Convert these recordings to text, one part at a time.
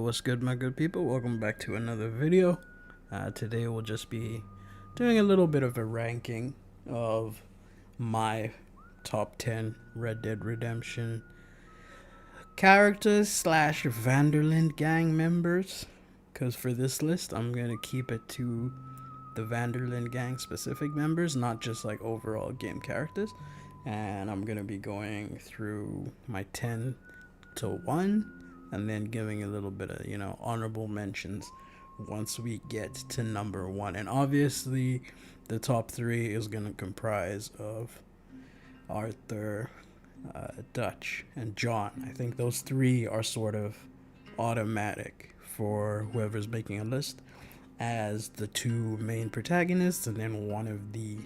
What's good, my good people? Welcome back to another video. Today we'll just be doing a little bit of a ranking of my top 10 Red Dead Redemption characters slash Vanderland gang members, because for this list I'm going to keep it to the Vanderland gang specific members, not just like overall game characters. And I'm going to be going through my 10 to 1 and then giving a little bit of, honorable mentions once we get to number 1. And obviously the top 3 is going to comprise of Arthur, Dutch, and John. I think those 3 are sort of automatic for whoever's making a list as the 2 main protagonists and then one of the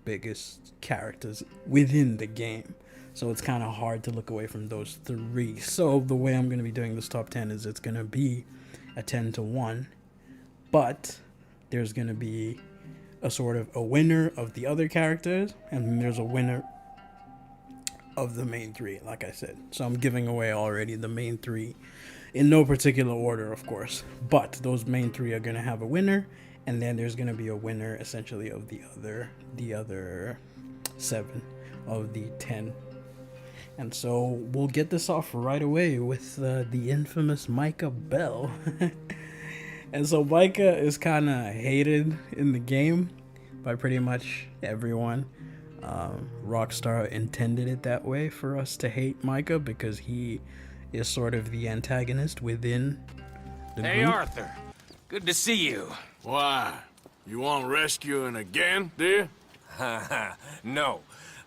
biggest characters within the game. So it's kind of hard to look away from those 3. So the way I'm going to be doing this top 10 is it's going to be a 10 to 1, but there's going to be a sort of a winner of the other characters, and then there's a winner of the main 3, like I said. So I'm giving away already the main 3 in no particular order, of course, but those main 3 are going to have a winner, and then there's going to be a winner essentially of the other 7 of the 10. And so we'll get this off right away with the infamous Micah Bell. And so Micah is kind of hated in the game by pretty much everyone. Rockstar intended it that way for us to hate Micah because he is sort of the antagonist within the group. Hey Arthur, good to see you. Why? You want rescuing again, dear? No,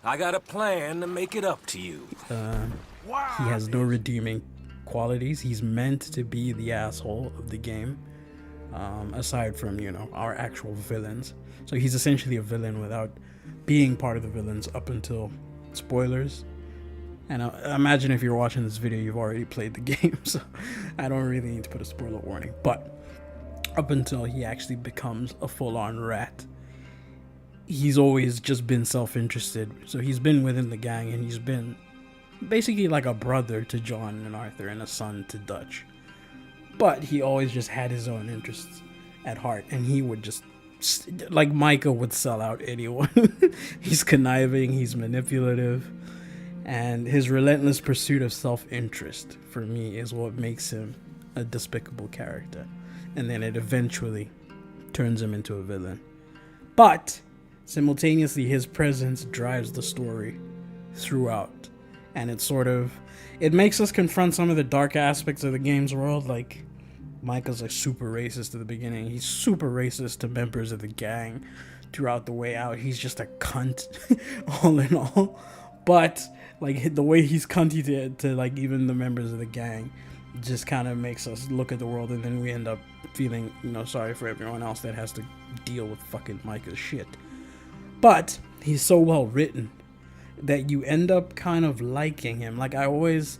I got a plan to make it up to you. He has no redeeming qualities. He's meant to be the asshole of the game, aside from, our actual villains. So he's essentially a villain without being part of the villains up until spoilers. And I imagine if you're watching this video, you've already played the game, so I don't really need to put a spoiler warning. But up until he actually becomes a full-on rat, he's always just been self-interested. So he's been within the gang, and he's been basically like a brother to John and Arthur and a son to Dutch. But he always just had his own interests at heart, and he would just, like Micah would sell out anyone. He's conniving, he's manipulative, and his relentless pursuit of self-interest, for me, is what makes him a despicable character. And then it eventually turns him into a villain. But simultaneously, his presence drives the story throughout. And it makes us confront some of the dark aspects of the game's world. Like, Micah's like super racist at the beginning. He's super racist to members of the gang throughout the way out. He's just a cunt, all in all. But like the way he's cunty to like even the members of the gang just kind of makes us look at the world, and then we end up feeling, sorry for everyone else that has to deal with fucking Micah's shit. But he's so well written that you end up kind of liking him. Like, I always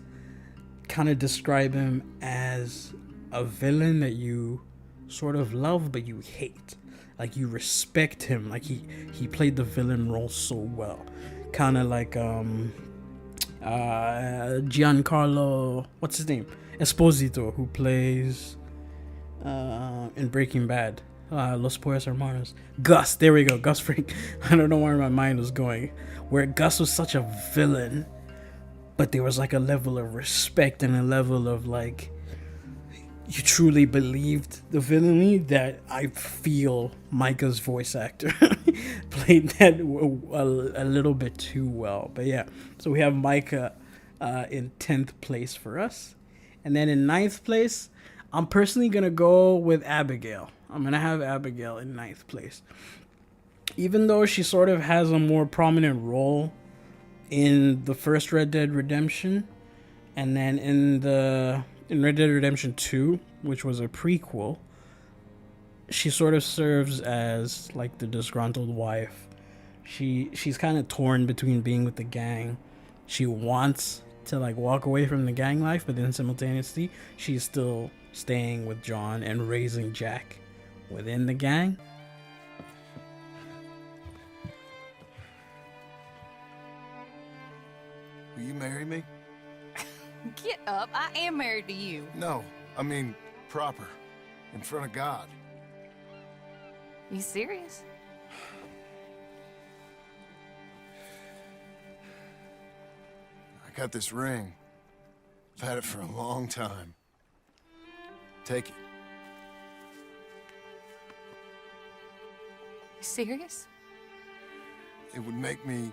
kind of describe him as a villain that you sort of love but you hate. Like, you respect him. Like, he played the villain role so well. Kind of like Giancarlo, what's his name? Esposito, who plays in Breaking Bad, Los Pollos Hermanos. Gus, there we go, Gus Fring. I don't know where my mind was going. Where Gus was such a villain, but there was like a level of respect and a level of like, you truly believed the villainy, that I feel Micah's voice actor played that a little bit too well. But yeah, so we have Micah in 10th place for us. And then in 9th place, I'm personally going to go with Abigail. I'm going to have Abigail in 9th place. Even though she sort of has a more prominent role in the first Red Dead Redemption, and then in Red Dead Redemption 2, which was a prequel, she sort of serves as like the disgruntled wife. She's kind of torn between being with the gang. She wants to like walk away from the gang life, but then simultaneously she's still staying with John and raising Jack within the gang. Will you marry me? Get up. I am married to you. No, I mean, proper. In front of God. You serious? I got this ring. I've had it for a long time. Take it. You serious? It would make me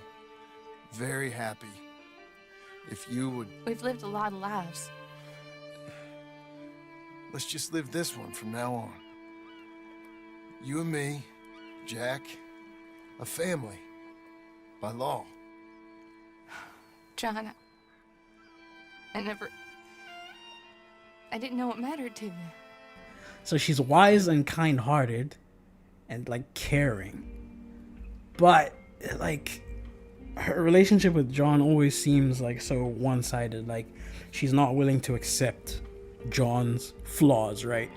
very happy if you would... We've lived a lot of lives. Let's just live this one from now on. You and me, Jack, a family, by law. John, I didn't know it mattered to you. So she's wise and kind-hearted and like caring. But like her relationship with John always seems like so one-sided. Like she's not willing to accept John's flaws, right?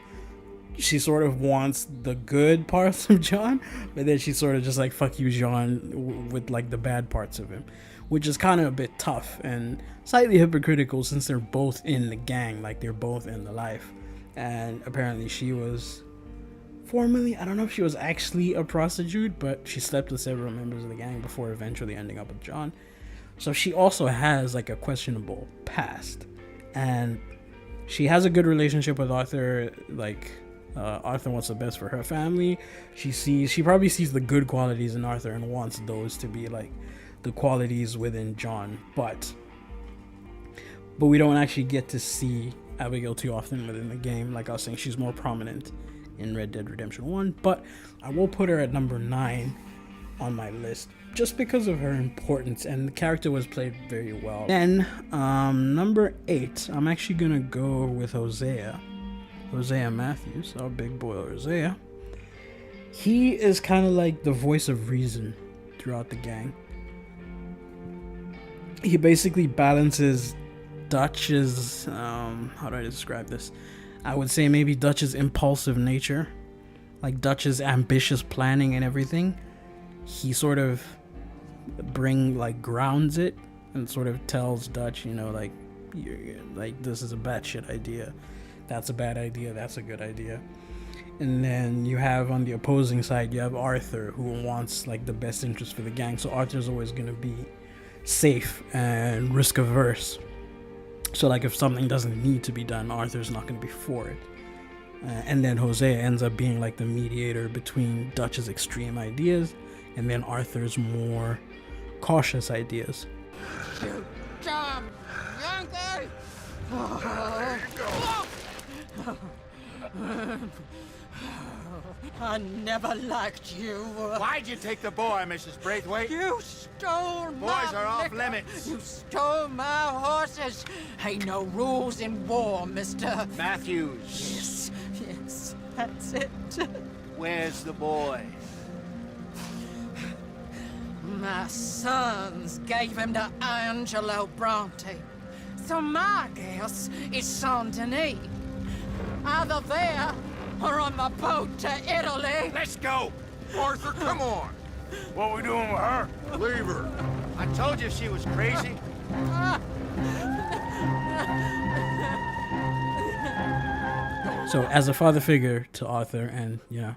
She sort of wants the good parts of John, but then she's sort of just like, fuck you, John, with like the bad parts of him, which is kind of a bit tough and slightly hypocritical since they're both in the gang, like they're both in the life. And apparently she was formerly, I don't know if she was actually a prostitute, but she slept with several members of the gang before eventually ending up with John. So she also has like a questionable past, and she has a good relationship with Arthur. Like Arthur wants the best for her family. She probably sees the good qualities in Arthur and wants those to be like the qualities within John, but we don't actually get to see Abigail too often within the game. Like I was saying, she's more prominent in Red Dead Redemption 1, but I will put her at number 9 on my list just because of her importance, and the character was played very well. Then number 8, I'm actually gonna go with Hosea Matthews, our big boy Hosea. He is kind of like the voice of reason throughout the gang. He basically balances Dutch's how do I describe this? I would say maybe Dutch's impulsive nature, like Dutch's ambitious planning and everything. He sort of grounds it and sort of tells Dutch, you know, like this is a bad shit idea, that's a bad idea, that's a good idea. And then you have on the opposing side, you have Arthur, who wants like the best interest for the gang. So Arthur's always gonna be safe and risk averse. So like if something doesn't need to be done, Arthur's not going to be for it. And then Hosea ends up being like the mediator between Dutch's extreme ideas and then Arthur's more cautious ideas. John, Yankee! I never liked you. Why'd you take the boy, Mrs. Braithwaite? You stole my Boys are off liquor. limits. You stole my horses. Ain't no rules in war, mister. Matthews. Yes, that's it. Where's the boy? My sons gave him to Angelo Bronte. So my guess is Saint Denis. Either there or on the boat to Italy. Let's go! Arthur, come on! What we doing with her? Leave her. I told you she was crazy. So as a father figure to Arthur, and you know,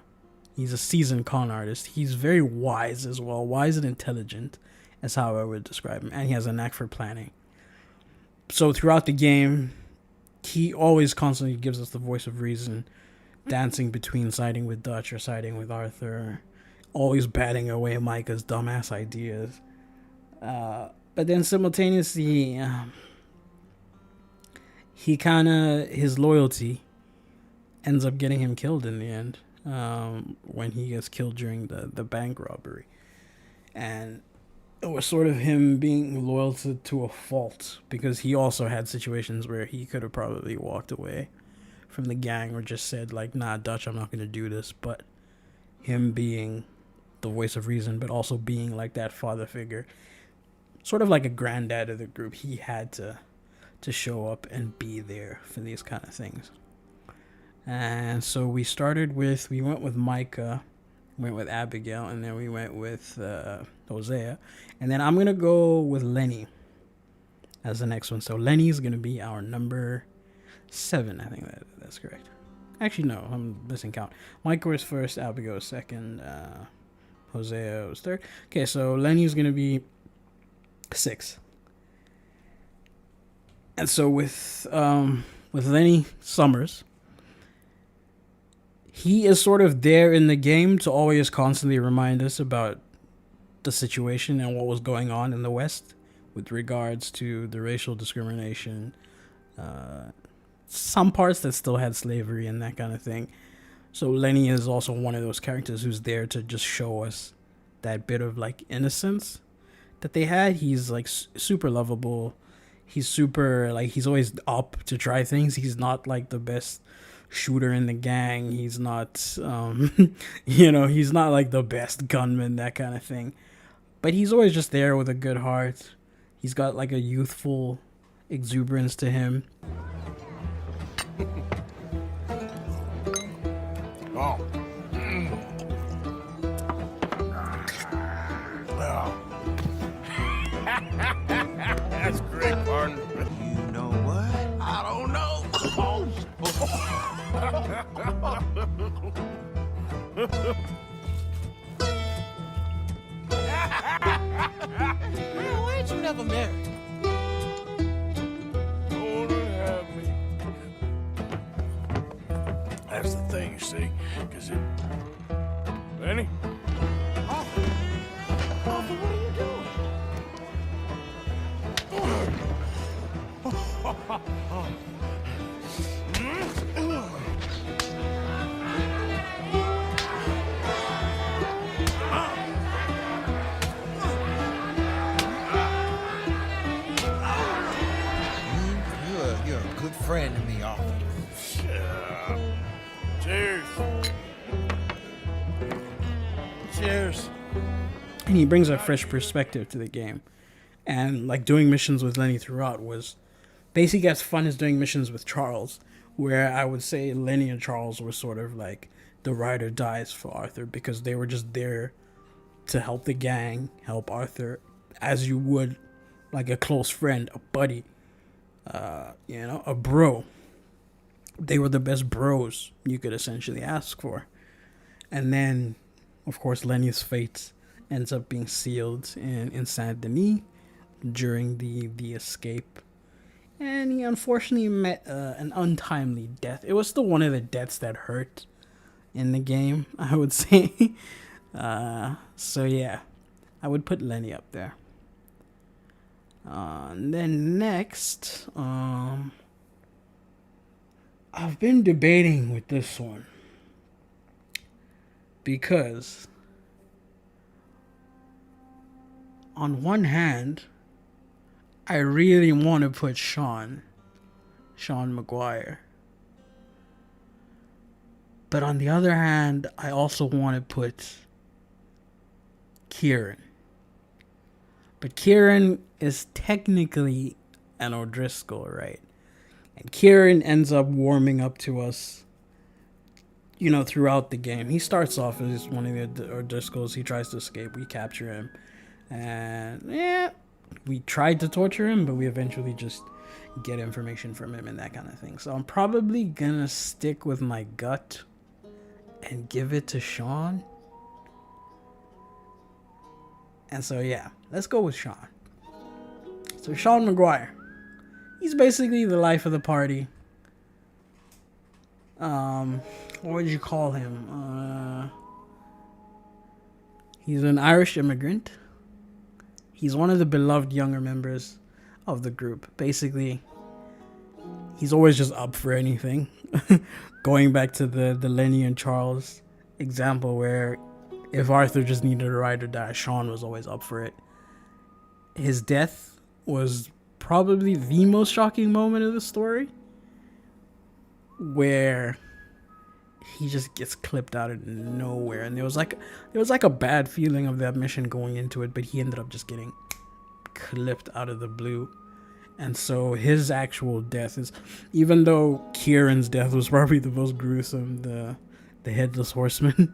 he's a seasoned con artist, he's very wise as well, wise and intelligent, is how I would describe him, and he has a knack for planning. So throughout the game, he always constantly gives us the voice of reason, dancing between siding with Dutch or siding with Arthur, always batting away Micah's dumbass ideas. But then simultaneously, his loyalty ends up getting him killed in the end, when he gets killed during the bank robbery. And it was sort of him being loyal to a fault, because he also had situations where he could have probably walked away from the gang or just said like, nah, Dutch, I'm not going to do this. But him being the voice of reason, but also being like that father figure, sort of like a granddad of the group, he had to show up and be there for these kind of things. And so we went with Micah, went with Abigail, and then we went with Hosea. And then I'm going to go with Lenny as the next one. So Lenny's going to be our number 7, I think that's correct. Actually, no, I'm missing count. Michael was first, Abigail was second, Hosea was third. Okay, so Lenny's gonna be 6. And so with Lenny Summers, he is sort of there in the game to always constantly remind us about the situation and what was going on in the West with regards to the racial discrimination, some parts that still had slavery and that kind of thing. So Lenny is also one of those characters who's there to just show us that bit of like innocence that they had. He's like super lovable. He's super like, he's always up to try things. He's not like the best shooter in the gang. He's not he's not like the best gunman, that kind of thing, but he's always just there with a good heart. He's got like a youthful exuberance to him. Oh. That's great, partner. You know what? I don't know. Man, why ain't you never married? That's the thing, you see, because it... Lenny? Arthur, what are you doing? You're a good friend to me, Arthur. Cheers. Cheers. And he brings a fresh perspective to the game. And like doing missions with Lenny throughout was basically as fun as doing missions with Charles, where I would say Lenny and Charles were sort of like the ride or dies for Arthur, because they were just there to help the gang, help Arthur as you would like a close friend, a buddy, a bro. They were the best bros you could essentially ask for. And then, of course, Lenny's fate ends up being sealed in Saint Denis during the escape. And he unfortunately met an untimely death. It was still one of the deaths that hurt in the game, I would say. So yeah, I would put Lenny up there. And then next, I've been debating with this one because on one hand, I really want to put Sean McGuire. But on the other hand, I also want to put Kieran. But Kieran is technically an O'Driscoll, right? And Kieran ends up warming up to us, throughout the game. He starts off as one of the O'Driscolls. He tries to escape. We capture him. And, we tried to torture him, but we eventually just get information from him and that kind of thing. So I'm probably going to stick with my gut and give it to Sean. And so, yeah, let's go with Sean. So Sean McGuire. He's basically the life of the party. What would you call him? He's an Irish immigrant. He's one of the beloved younger members of the group. Basically, he's always just up for anything. Going back to the Lenny and Charles example, where if Arthur just needed a ride or die, Sean was always up for it. His death was probably the most shocking moment of the story, where he just gets clipped out of nowhere, and there was like a bad feeling of that mission going into it, but he ended up just getting clipped out of the blue. And so his actual death is, even though Kieran's death was probably the most gruesome, the headless horseman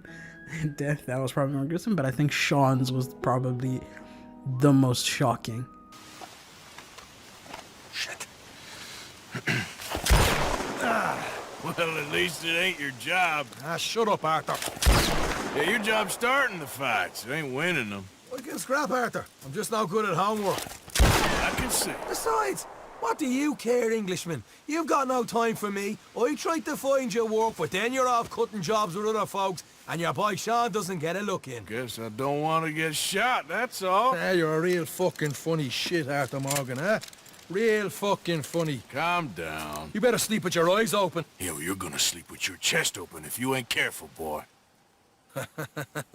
death, that was probably more gruesome, but I think Sean's was probably the most shocking. Shit. Well, at least it ain't your job. Ah, shut up, Arthur. Yeah, your job's starting the fights. It ain't winning them. I can scrap, Arthur. I'm just not good at homework. I can see. Besides, what do you care, Englishman? You've got no time for me. I tried to find you work, but then you're off cutting jobs with other folks, and your boy Sean doesn't get a look in. Guess I don't want to get shot, that's all. Ah, you're a real fucking funny shit, Arthur Morgan, huh? Real fucking funny. Calm down. You better sleep with your eyes open. Yo, you're gonna sleep with your chest open if you ain't careful, boy.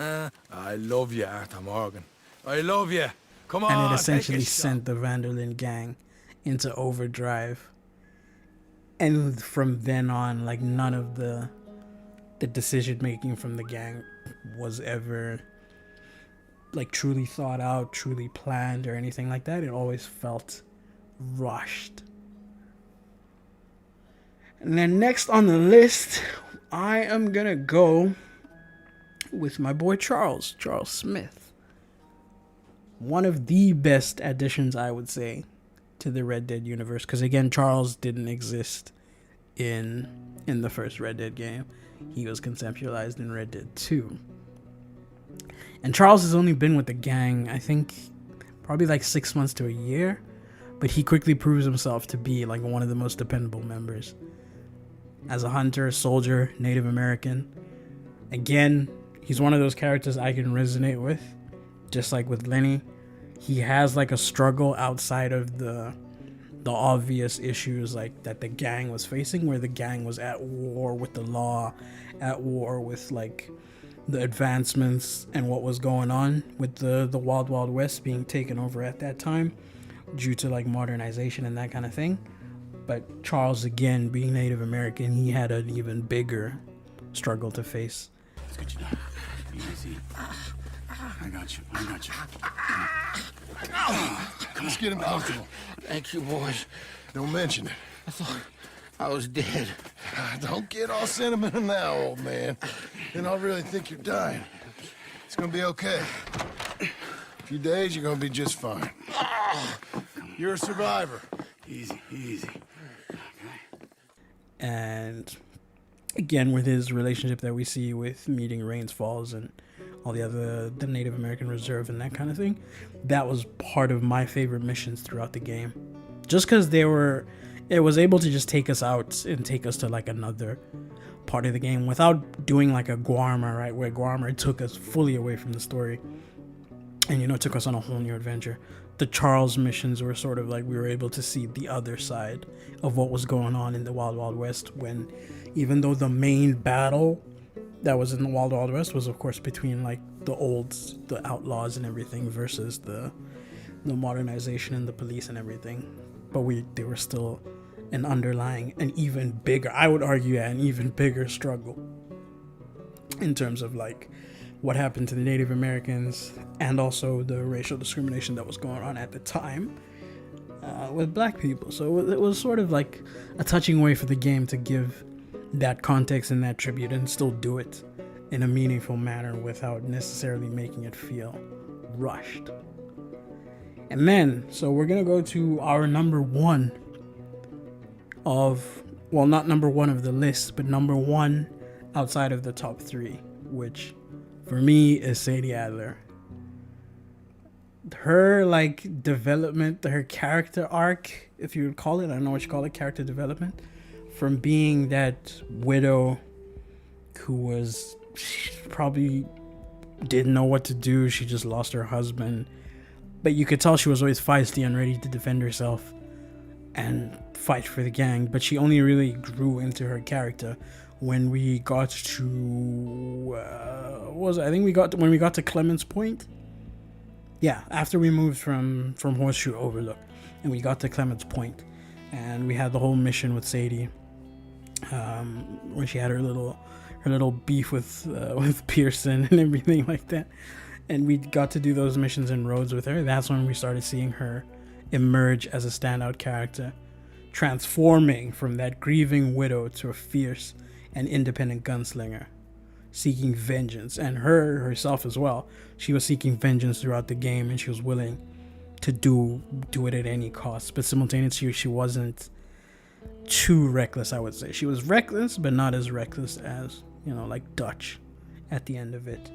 I love you, Arthur Morgan. I love you. Come on, And it take essentially a shot. sent the Vanderlyn gang into overdrive. And from then on, like, none of the decision making from the gang was ever like truly thought out, truly planned, or anything like that. It always felt rushed. And then next on the list, I am gonna go with my boy Charles Smith. One of the best additions, I would say, to the Red Dead universe, because again, Charles didn't exist in the first Red Dead game. He was conceptualized in Red Dead 2. And Charles has only been with the gang, I think, probably like 6 months to a year, but he quickly proves himself to be like one of the most dependable members. As a hunter, soldier, Native American, again, he's one of those characters I can resonate with, just like with Lenny. He has like a struggle outside of the obvious issues like that the gang was facing, where the gang was at war with the law, at war with like the advancements and what was going on with the Wild Wild West being taken over at that time due to like modernization and that kind of thing. But Charles, again, being Native American, he had an even bigger struggle to face. Let's get you down. Easy. I got you. Let's get him comfortable. Thank you, boys. Don't mention it. I thought I was dead. Don't get all sentimental now, old man. Then I'll really think you're dying. It's gonna be okay. A few days, you're gonna be just fine. You're a survivor. Easy. And again, with his relationship that we see with meeting Rains Falls and all the Native American Reserve and that kind of thing, that was part of my favorite missions throughout the game. Just because it was able to just take us out and take us to like another part of the game without doing like a Guarma, right? Where Guarma took us fully away from the story and, took us on a whole new adventure. The Charles missions were sort of like we were able to see the other side of what was going on in the Wild Wild West, when even though the main battle that was in the Wild Wild West was of course between like the outlaws and everything versus the modernization and the police and everything, but they were still an underlying, an even bigger, I would argue, an even bigger struggle in terms of like what happened to the Native Americans and also the racial discrimination that was going on at the time with black people. So it was sort of like a touching way for the game to give that context and that tribute and still do it in a meaningful manner without necessarily making it feel rushed. And then, so we're gonna go to our number one of, well, not number one of the list, but number one outside of the top three, which for me is Sadie Adler. Her like development, her character arc, if you would call it, I don't know what you call it, character development, from being that widow who she probably didn't know what to do, she just lost her husband, but you could tell she was always feisty and ready to defend herself and fight for the gang. But she only really grew into her character when we got to when we got to Clemens Point. Yeah, after we moved from Horseshoe Overlook and we got to Clemens Point, and we had the whole mission with Sadie, when she had her little beef with Pearson and everything like that, and we got to do those missions in Rhodes with her. That's when we started seeing her emerge as a standout character, transforming from that grieving widow to a fierce and independent gunslinger, seeking vengeance. And herself as well, she was seeking vengeance throughout the game, and she was willing to do it at any cost. But simultaneously, she wasn't too reckless, I would say. She was reckless, but not as reckless as, you know, like Dutch at the end of it.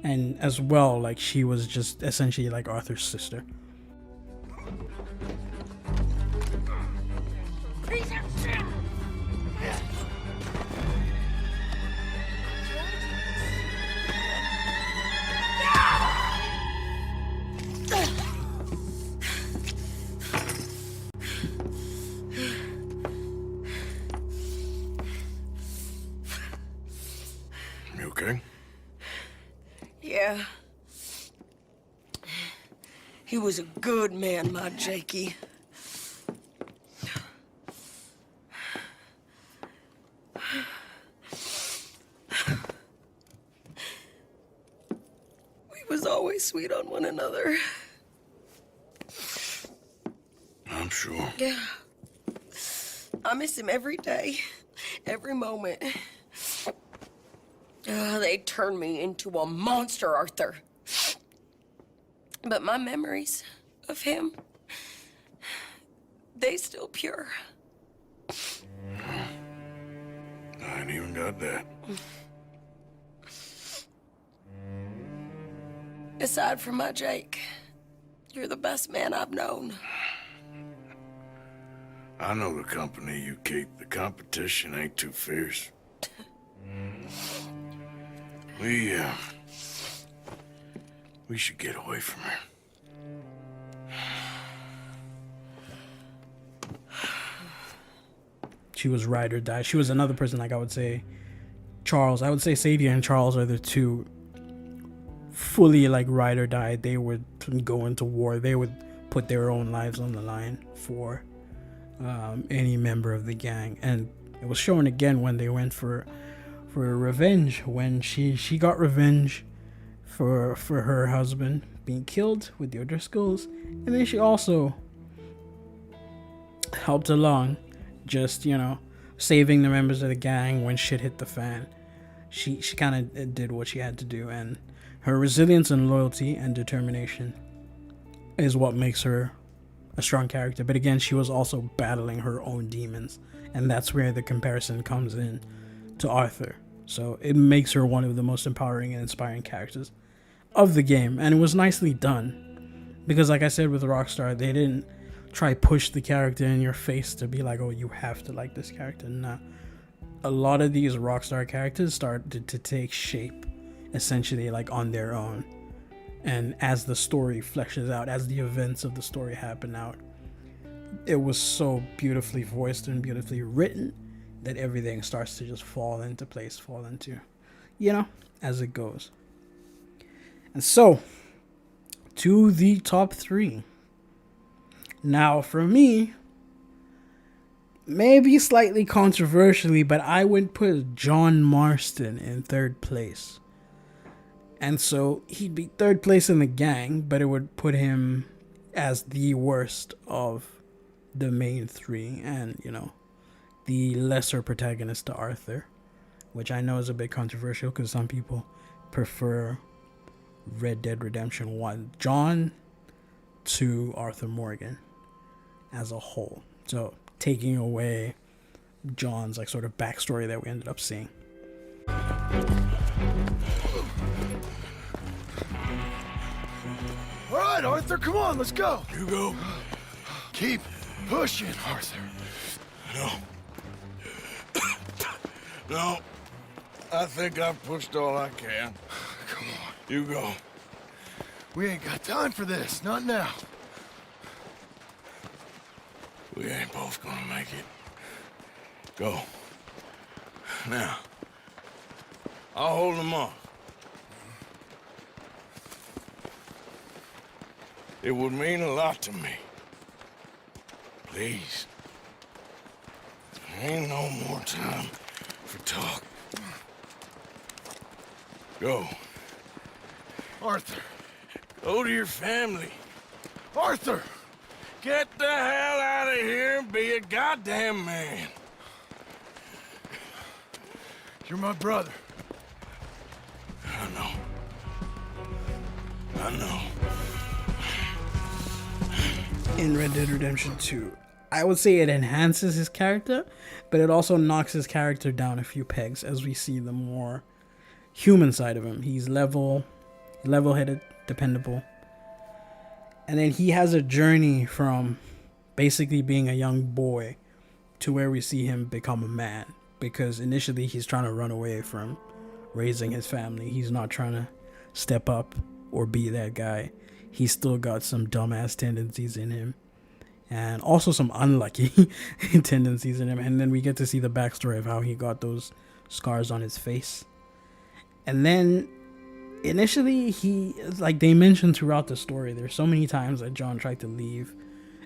And as well, like, she was just essentially like Arthur's sister. You okay? Yeah. He was a good man, my Jakey. We was always sweet on one another. I'm sure. Yeah. I miss him every day, every moment. They turned me into a monster, Arthur. But my memories of him, they still pure. I ain't even got that. Aside from my Jake, you're the best man I've known. I know the company you keep. The competition ain't too fierce. We should get away from her. She was ride or die. She was another person, like I would say Charles. I would say Sadie and Charles are the two fully like ride or die. They would go into war. They would put their own lives on the line for any member of the gang. And it was shown again when they went for revenge, when she got revenge for her husband being killed with the O'Driscolls, and then she also helped along, just, you know, saving the members of the gang when shit hit the fan. She kind of did what she had to do, and her resilience and loyalty and determination is what makes her a strong character. But again, she was also battling her own demons, and that's where the comparison comes in to Arthur. So it makes her one of the most empowering and inspiring characters of the game, and it was nicely done, because like I said with Rockstar, they didn't try push the character in your face to be like, oh, you have to like this character. Nah, a lot of these Rockstar characters started to take shape essentially like on their own, and as the story fleshes out, as the events of the story happen out, it was so beautifully voiced and beautifully written that everything starts to just fall into place, fall into, you know, as it goes. And so, to the top 3. Now, for me, maybe slightly controversially, but I would put John Marston in 3rd place. And so, he'd be 3rd place in the gang, but it would put him as the worst of the main 3, and, you know, the lesser protagonist to Arthur, which I know is a bit controversial because some people prefer Red Dead Redemption 1 John to Arthur Morgan as a whole. So taking away John's like sort of backstory that we ended up seeing. All right, Arthur, come on, let's go. You go. Keep pushing, Arthur. No. No. I think I've pushed all I can. Come on. You go. We ain't got time for this, not now. We ain't both gonna make it. Go. Now. I'll hold them off. It would mean a lot to me. Please. There ain't no more time for talk. Go. Arthur. Go to your family. Arthur! Get the hell out of here and be a goddamn man. You're my brother. I know. I know. In Red Dead Redemption 2, I would say it enhances his character, but it also knocks his character down a few pegs as we see the more human side of him. He's level-headed, dependable. And then he has a journey from basically being a young boy to where we see him become a man. Because initially he's trying to run away from raising his family. He's not trying to step up or be that guy. He's still got some dumbass tendencies in him. And also some unlucky tendencies in him. And then we get to see the backstory of how he got those scars on his face. And then initially he, like they mentioned throughout the story, there's so many times that John tried to leave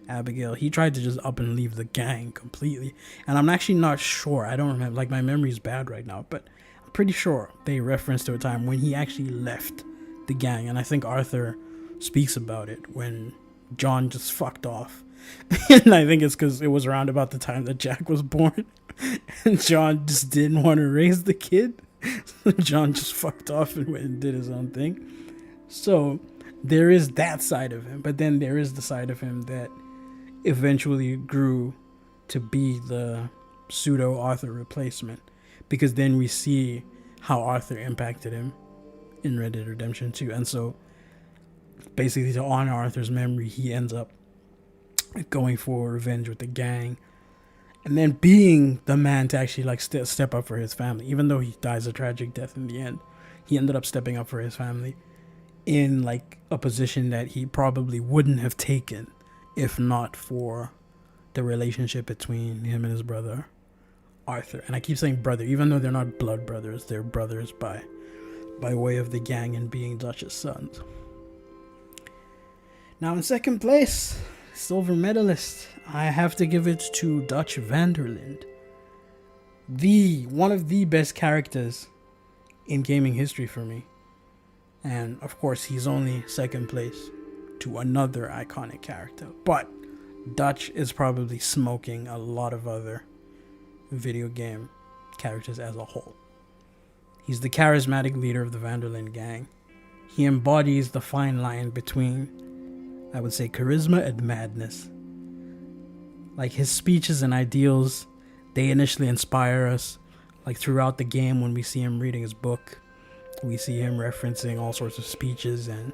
Abigail. He tried to just up and leave the gang completely. And I'm actually not sure. I don't remember. Like, my memory's bad right now. But I'm pretty sure they referenced to a time when he actually left the gang. And I think Arthur speaks about it when John just fucked off. And I think it's because it was around about the time that Jack was born. And John just didn't want to raise the kid. So John just fucked off and went and did his own thing. So there is that side of him. But then there is the side of him that eventually grew to be the pseudo Arthur replacement. Because then we see how Arthur impacted him in Red Dead Redemption 2. And so basically to honor Arthur's memory, he ends up going for revenge with the gang, and then being the man to actually like step up for his family. Even though he dies a tragic death in the end, he ended up stepping up for his family in like a position that he probably wouldn't have taken if not for the relationship between him and his brother Arthur. And I keep saying brother, even though they're not blood brothers, they're brothers by way of the gang and being Dutch's sons. Now in second place, silver medalist, I have to give it to Dutch van der Linde. One of the best characters in gaming history for me. And of course, he's only second place to another iconic character. But Dutch is probably smoking a lot of other video game characters as a whole. He's the charismatic leader of the van der Linde gang. He embodies the fine line between, I would say, charisma and madness. Like, his speeches and ideals, they initially inspire us. Like, throughout the game, when we see him reading his book, we see him referencing all sorts of speeches and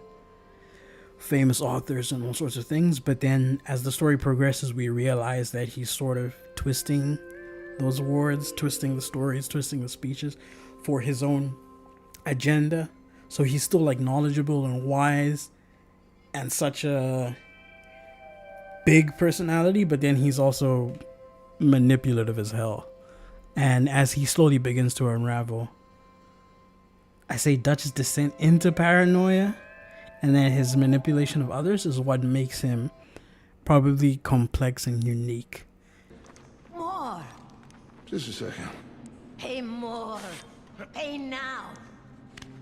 famous authors and all sorts of things. But then as the story progresses, we realize that he's sort of twisting those words, twisting the stories, twisting the speeches for his own agenda. So he's still like knowledgeable and wise and such a big personality, but then he's also manipulative as hell. And as he slowly begins to unravel, I say Dutch's descent into paranoia and then his manipulation of others is what makes him probably complex and unique. More. Just a second. Pay more. Pay now.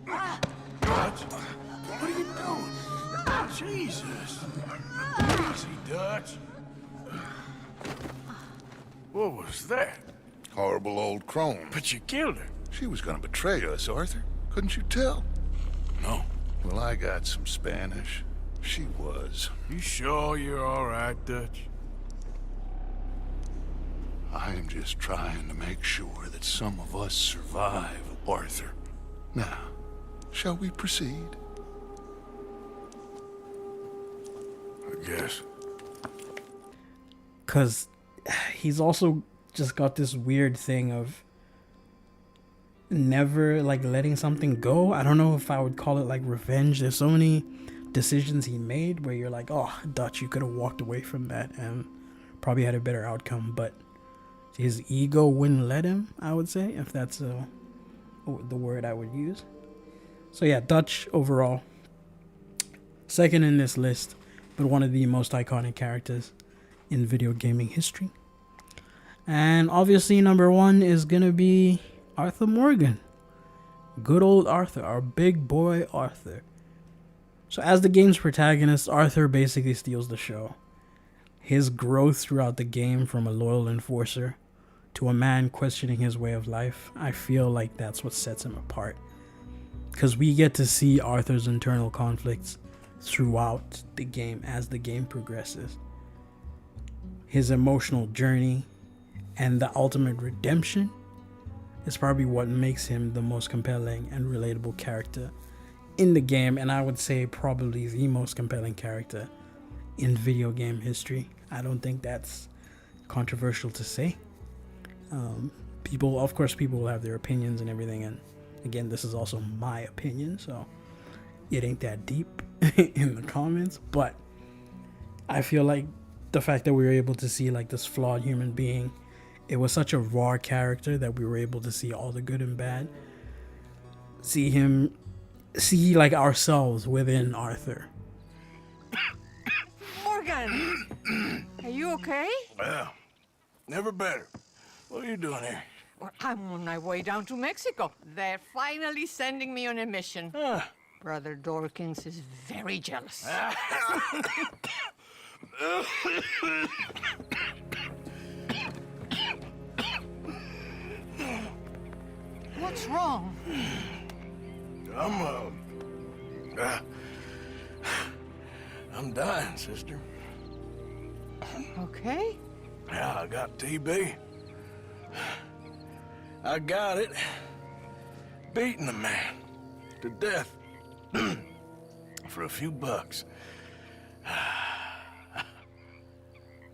Dutch? What are you doing? Jesus. Easy, Dutch. What was that? Horrible old crone. But you killed her. She was gonna betray us, Arthur. Couldn't you tell? No. Well, I got some Spanish. She was. You sure you're all right, Dutch? I'm just trying to make sure that some of us survive, Arthur. Now, shall we proceed? I guess. Because he's also just got this weird thing of never like letting something go. I don't know if I would call it like revenge. There's so many decisions he made where you're like, oh, Dutch, you could have walked away from that and probably had a better outcome, but his ego wouldn't let him, I would say, if that's the word I would use. So yeah, Dutch overall second in this list, but one of the most iconic characters in video gaming history. And obviously number one is gonna be Arthur Morgan. Good old Arthur, our big boy Arthur. So as the game's protagonist, Arthur basically steals the show. His growth throughout the game from a loyal enforcer to a man questioning his way of life, I feel like that's what sets him apart. Because we get to see Arthur's internal conflicts throughout the game as the game progresses. his emotional journey and the ultimate redemption is probably what makes him the most compelling and relatable character in the game, and I would say probably the most compelling character in video game history. I don't think that's controversial to say. People will have their opinions and everything, and again, this is also my opinion, so it ain't that deep in the comments, but I feel like the fact that we were able to see like this flawed human being, it was such a raw character that we were able to see all the good and bad, see like ourselves within Arthur. Morgan! Are you okay? Well, never better. What are you doing here? Well, I'm on my way down to Mexico. They're finally sending me on a mission. Brother Dorkins is very jealous. What's wrong? I'm dying, sister. Okay. Yeah, I got TB. I got it. Beating a man to death for a few bucks.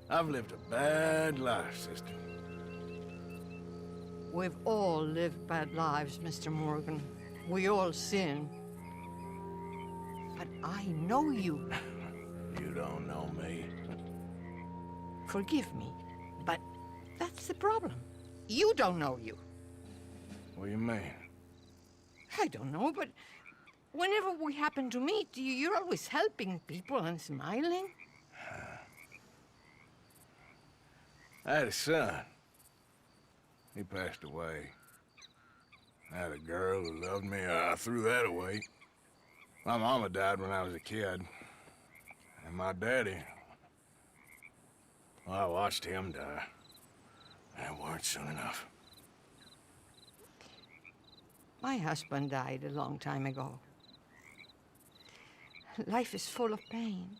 I've lived a bad life, sister. We've all lived bad lives, Mr. Morgan. We all sin. But I know you. You don't know me. Forgive me, but that's the problem. You don't know you. What do you mean? I don't know, but whenever we happen to meet, you're always helping people and smiling. I had a son. He passed away. I had a girl who loved me. I threw that away. My mama died when I was a kid. And my daddy, well, I watched him die. And it weren't soon enough. My husband died a long time ago. Life is full of pain.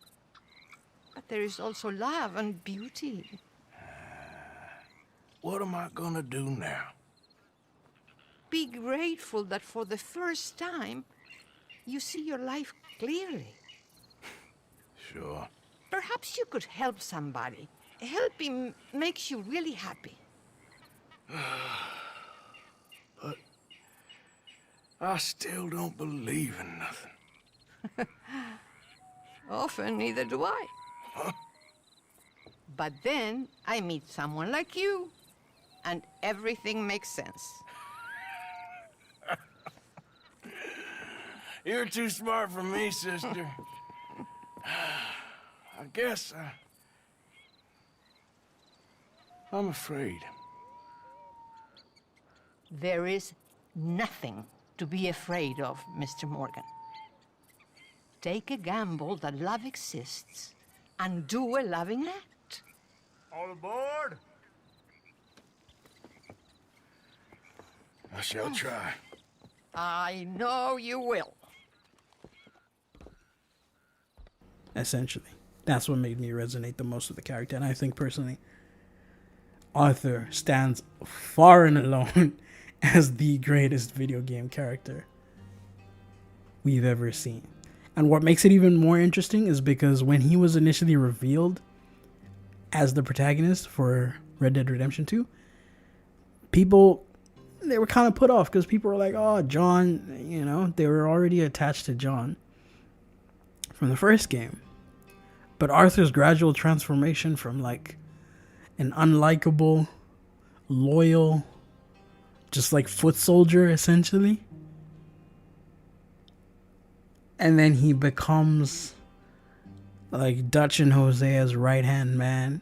But there is also love and beauty. What am I gonna do now? Be grateful that for the first time, you see your life clearly. Sure. Perhaps you could help somebody. Helping makes you really happy. But I still don't believe in nothing. Often, neither do I. Huh? But then I meet someone like you, and everything makes sense. You're too smart for me, sister. I guess I'm afraid. There is nothing to be afraid of, Mr. Morgan. Take a gamble that love exists and do a loving act. All aboard? I shall try. I know you will. Essentially, that's what made me resonate the most with the character, and I think personally Arthur stands far and alone as the greatest video game character we've ever seen. And what makes it even more interesting is because when he was initially revealed as the protagonist for Red Dead Redemption 2, people, they were kind of put off because people were like, oh, John, you know, they were already attached to John from the first game. But Arthur's gradual transformation from like an unlikable, loyal, just like foot soldier essentially, and then he becomes like Dutch and Hosea's right-hand man.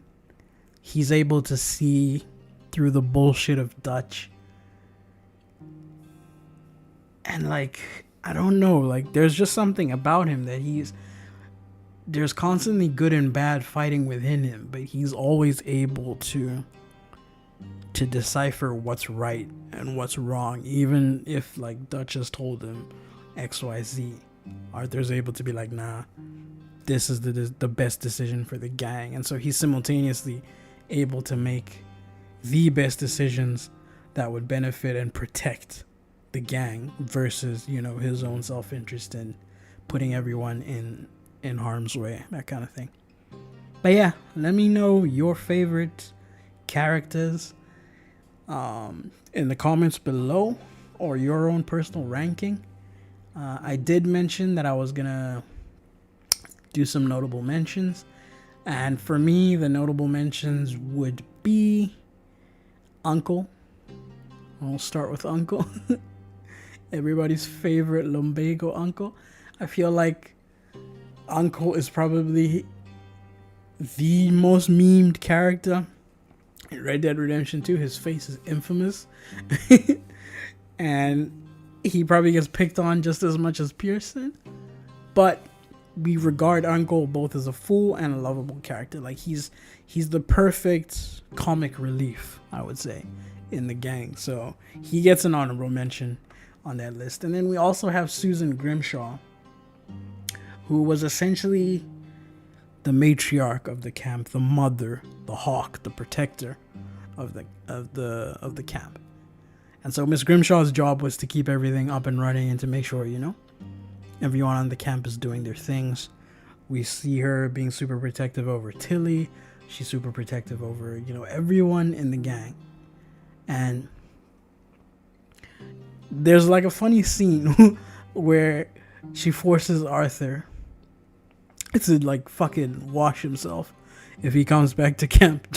He's able to see through the bullshit of Dutch. And like, I don't know, like there's just something about him that there's constantly good and bad fighting within him, but he's always able to decipher what's right and what's wrong, even if like Dutch has told him XYZ. Arthur's able to be like, nah, this is the best decision for the gang. And so he simultaneously able to make the best decisions that would benefit and protect the gang versus, you know, his own self-interest in putting everyone in harm's way, that kind of thing. But yeah, let me know your favorite characters in the comments below, or your own personal ranking. I did mention that I was gonna do some notable mentions, and for me the notable mentions would be Uncle. I'll start with Uncle. Everybody's favorite lumbago uncle. I feel like Uncle is probably the most memed character in Red Dead Redemption 2. His face is infamous. And he probably gets picked on just as much as Pearson. But we regard Uncle both as a fool and a lovable character. Like he's the perfect comic relief, I would say, in the gang. So he gets an honorable mention on that list. And then we also have Susan Grimshaw, who was essentially the matriarch of the camp, the mother, the hawk, the protector of the camp. And so Miss Grimshaw's job was to keep everything up and running and to make sure, you know, everyone on the camp is doing their things. We see her being super protective over Tilly. She's super protective over, you know, everyone in the gang. And there's like a funny scene where she forces Arthur to like fucking wash himself if he comes back to camp.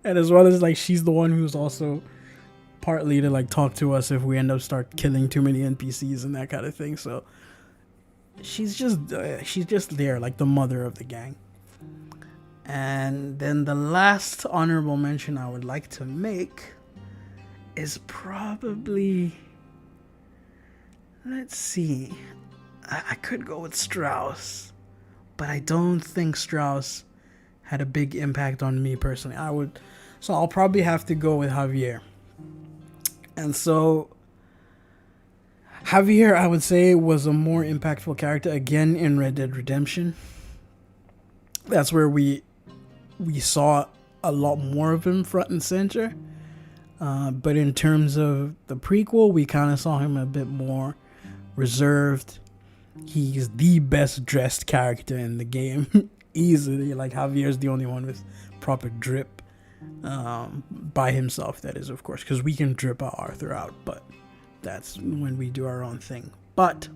And as well as like she's the one who's also partly to like talk to us if we end up start killing too many NPCs and that kind of thing. So she's just there, like the mother of the gang. And then the last honorable mention I would like to make is probably, let's see, I could go with Strauss, but I don't think Strauss had a big impact on me personally. So I'll probably have to go with Javier. And so Javier, I would say, was a more impactful character again in Red Dead Redemption. That's where we saw a lot more of him front and center. But in terms of the prequel, we kind of saw him a bit more reserved. He's the best dressed character in the game. Easily. Like Javier's the only one with proper drip. By himself, that is, of course, because we can drip our Arthur out, but that's when we do our own thing. But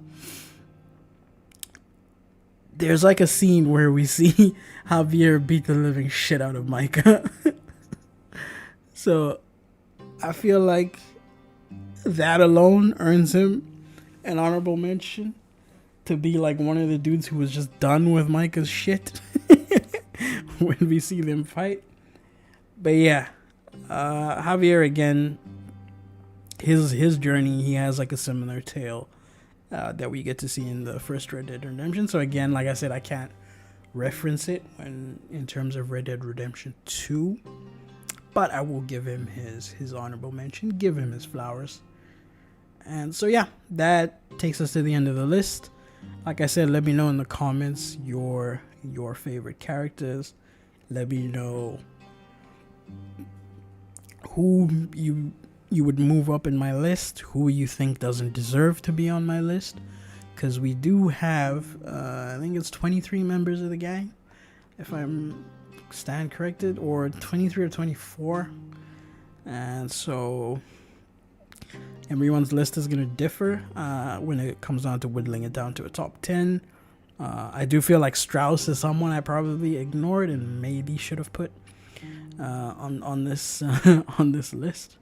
there's like a scene where we see Javier beat the living shit out of Micah. So I feel like that alone earns him an honorable mention to be like one of the dudes who was just done with Micah's shit when we see them fight. But yeah, Javier again, his journey, he has like a similar tale that we get to see in the first Red Dead Redemption. So again, like I said, I can't reference it in terms of Red Dead Redemption 2, but I will give him his honorable mention, give him his flowers. And so yeah, that takes us to the end of the list. Like I said, let me know in the comments your favorite characters. Let me know who you would move up in my list, who you think doesn't deserve to be on my list, because we do have I think it's 23 members of the gang, if I'm stand corrected, or 23 or 24, and so everyone's list is going to differ when it comes down to whittling it down to a top 10. I do feel like Strauss is someone I probably ignored and maybe should have put on this on this list.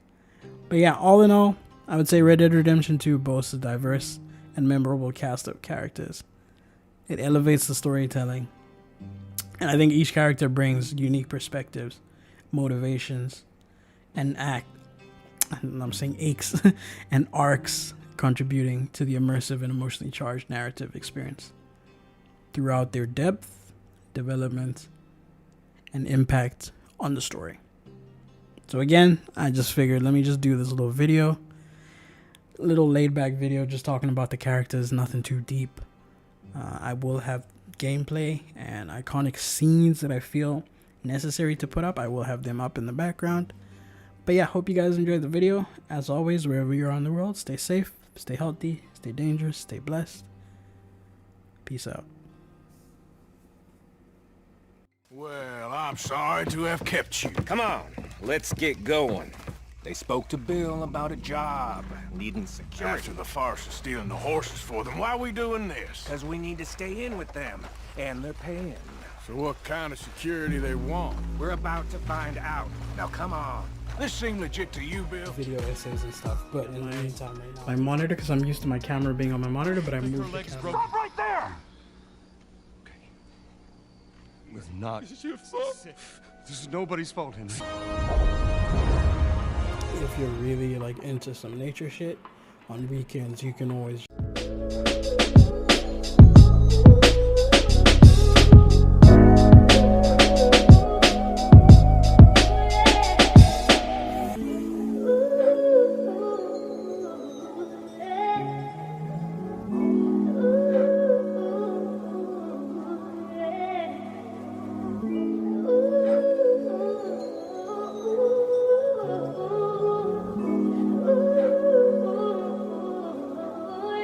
But yeah, all in all, I would say Red Dead Redemption 2 boasts a diverse and memorable cast of characters. It elevates the storytelling, and I think each character brings unique perspectives, motivations, and aches and arcs, contributing to the immersive and emotionally charged narrative experience throughout their depth, development, and impact on the story. So again, I just figured, let me just do this little video, little laid back video, just talking about the characters, nothing too deep. I will have gameplay and iconic scenes that I feel necessary to put up, I will have them up in the background. But yeah, hope you guys enjoyed the video. As always, wherever you're on the world, stay safe, stay healthy, stay dangerous, stay blessed. Peace out. Well, I'm sorry to have kept you. Come on, let's get going. They spoke to Bill about a job, needing security. After the farce of stealing the horses for them, why are we doing this? Because we need to stay in with them, and they're paying. So what kind of security they want? We're about to find out. Now come on. This seem legit to you, Bill? Video essays and stuff, but in the meantime right now, my monitor, because I'm used to my camera being on my monitor, but I moved the camera. Stop right there! Was not. This is your fault. This is nobody's fault, Henry. If you're really like into some nature shit, on weekends you can always